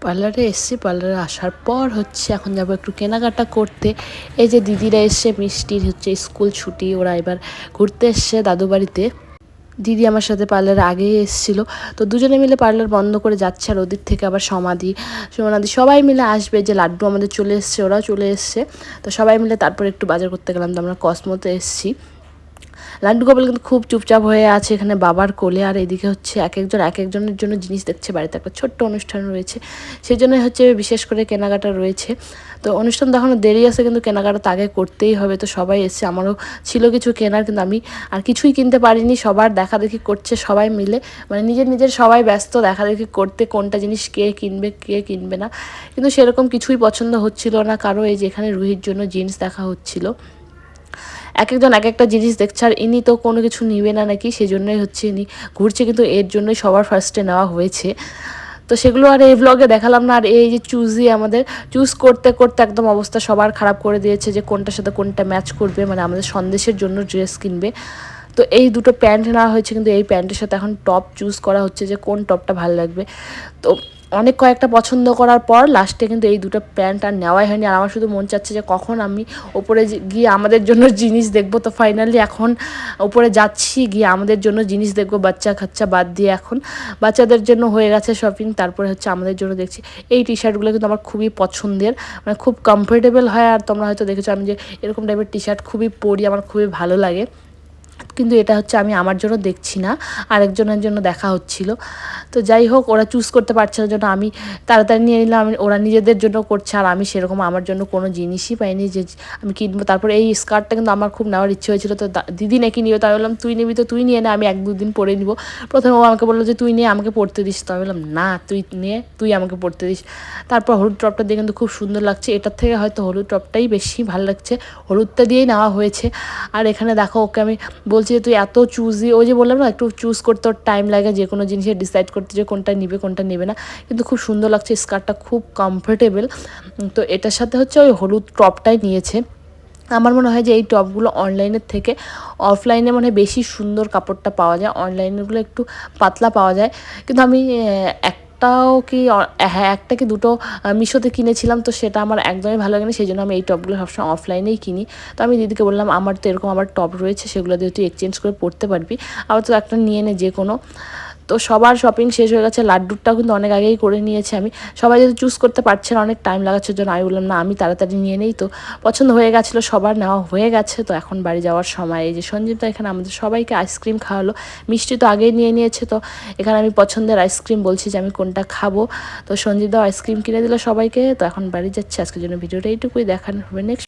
পার্লারে এসেছি, পার্লারে আসার পর হচ্ছে এখন যাব একটু কেনাকাটা করতে। এই যে দিদিরা এসছে, মিষ্টির হচ্ছে স্কুল ছুটি, ওরা এবার ঘুরতে এসছে দাদু বাড়িতে। দিদি আমার সাথে পার্লারে আগেই এসেছিল, তো দুজনে মিলে পার্লার বন্ধ করে যাচ্ছে। আর ওদিক থেকে আবার সমাধি সোমাদি সবাই মিলে আসবে। যে লাড্ডু আমাদের চলে এসছে, ওরাও চলে এসছে, তো সবাই মিলে তারপর একটু বাজার করতে গেলাম। তো আমরা কসমোতে এসেছি। লাড্ডু গোপাল কিন্তু খুব চুপচাপ হয়ে আছে এখানে বাবার কোলে। আর এদিকে হচ্ছে এক একজনের জন্য জিনিস দেখছে। বাড়িতে একটা ছোট্ট অনুষ্ঠান রয়েছে, সেই জন্যই হচ্ছে বিশেষ করে কেনাকাটা রয়েছে। তো অনুষ্ঠান তো এখনও দেরি আছে, কিন্তু কেনাকাটা তো আগে করতেই হবে। তো সবাই এসছে, আমারও ছিল কিছু কেনার, কিন্তু আমি আর কিছুই কিনতে পারিনি। সবার দেখাদেখি করছে সবাই মিলে, মানে নিজের সবাই ব্যস্ত দেখাদেখি করতে, কোনটা জিনিস কে কিনবে কে কিনবে না। কিন্তু সেরকম কিছুই পছন্দ হচ্ছিল না কারো। এই যে এখানে রুহির জন্য জিন্স দেখা হচ্ছিল, একজন এক একটা জিনিস দেখছে। আর ইনি তো কোনো কিছু নিবে না নাকি, সেই জন্যই হচ্ছে ইনি ঘুরছে, কিন্তু এর জন্যই সবার ফার্স্টে নেওয়া হয়েছে। তো সেগুলো আর এই ব্লগে দেখালাম না। আর এই যে আমাদের চুজ করতে করতে একদম অবস্থা সবার খারাপ করে দিয়েছে, যে কোনটার সাথে কোনটা ম্যাচ করবে, মানে আমাদের সন্দেশের জন্য ড্রেস কিনবে। তো এই দুটো প্যান্ট নেওয়া হয়েছে, কিন্তু এই প্যান্টের সাথে এখন টপ চুজ করা হচ্ছে যে কোন টপটা ভালো লাগবে। তো অনেক কয়েকটা পছন্দ করার পর লাস্টে কিন্তু এই দুটো প্যান্ট আর নেওয়াই হয়নি। আর আমার শুধু মন চাচ্ছে যে কখন আমি ওপরে গিয়ে আমাদের জন্য জিনিস দেখবো। তো ফাইনালি এখন ওপরে যাচ্ছি, গিয়ে আমাদের জন্য জিনিস দেখবো। বাচ্চা কাচ্চা বাদ দিয়ে এখন বাচ্চাদের জন্য হয়ে গেছে শপিং, তারপরে হচ্ছে আমাদের জন্য দেখছি। এই টি শার্টগুলো কিন্তু আমার খুবই পছন্দের, মানে খুব কমফোর্টেবল হয়। আর তোমরা হয়তো দেখেছো আমি যে এরকম টাইপের টি শার্ট খুবই পরি, আমার খুবই ভালো লাগে। কিন্তু এটা হচ্ছে আমি আমার জন্য দেখছি না, আরেকজনের জন্য দেখা হচ্ছিল। তো যাই হোক, ওরা চুজ করতে পারছে না জন্য আমি তাড়াতাড়ি নিয়ে নিলাম। ওরা নিজেদের জন্য করছে, আর আমি সেরকম আমার জন্য কোনো জিনিসই পাইনি যে আমি কিনবো। তারপরে এই স্কার্টটা কিন্তু আমার খুব নেওয়ার ইচ্ছে হয়েছিল। তো দিদি নাকি নিও, তাই বললাম তুই নিবি তো তুই নিয়ে নে, আমি 1-2 দিন পরে নিব। প্রথমে ও আমাকে বললো যে তুই নিয়ে আমাকে পরতে দিস, তো আমি বললাম না তুই নিয়ে তুই আমাকে পরতে দিস। তারপর হলুদ টপটা দিয়ে কিন্তু খুব সুন্দর লাগছে, এটার থেকে হয়তো হলুদ টপটাই বেশি ভালো লাগছে, হলুদটা দিয়েই নেওয়া হয়েছে। আর এখানে দেখো ওকে আমি বলছি যে তুই এত চুজি, ওই যে বললাম না একটু চুজ করতে ওর টাইম লাগে, যে কোনো জিনিসের ডিসাইড করতে যে কোনটা নিবে কোনটা নেবে না। কিন্তু খুব সুন্দর লাগছে, স্কার্টটা খুব কমফোর্টেবল। তো এটার সাথে হচ্ছে ওই হলুদ টপটাই নিয়েছে। আমার মনে হয় যে এই টপগুলো অনলাইনের থেকে অফলাইনে মনে হয় বেশি সুন্দর কাপড়টা পাওয়া যায়, অনলাইনেরগুলো একটু পাতলা পাওয়া যায়। কিন্তু আমি একটা কি দুটো মিশোতে কিনেছিলাম, তো সেটা আমার একদমই ভালো লাগেনি, সেই জন্য আমি এই টপগুলো সবসময় অফলাইনেই কিনি। তো আমি দিদিকে বললাম আমার তো এরকম আবার টপ রয়েছে, সেগুলো দিয়ে তুই এক্সচেঞ্জ করে পরতে পারবি, আবার তো একটা নিয়ে নে যে কোনো। তো সবার শপিং শেষ হয়ে গেছে, লাড্ডুরটাও কিন্তু অনেক আগেই করে নিয়েছি আমি। সবাই যদি চুজ করতে পারছে না, অনেক টাইম লাগাচ্ছে জন্য আমি বললাম না আমি তাড়াতাড়ি নিয়ে নেই। তো পছন্দ হয়ে গেছিলো, সবার নেওয়া হয়ে গেছে। তো এখন বাড়ি যাওয়ার সময় এই যে সঞ্জীবদা এখানে আমাদের সবাইকে আইসক্রিম খাওয়ালো, মিষ্টি তো আগেই নিয়ে নিয়েছে। তো এখানে আমি পছন্দের আইসক্রিম বলছি যে আমি কোনটা খাবো। তো সঞ্জীবদাও আইসক্রিম কিনে দিল সবাইকে। তো এখন বাড়ি যাচ্ছে, আজকের জন্য ভিডিওটা এইটুকুই, দেখানো হবে নেক্সট।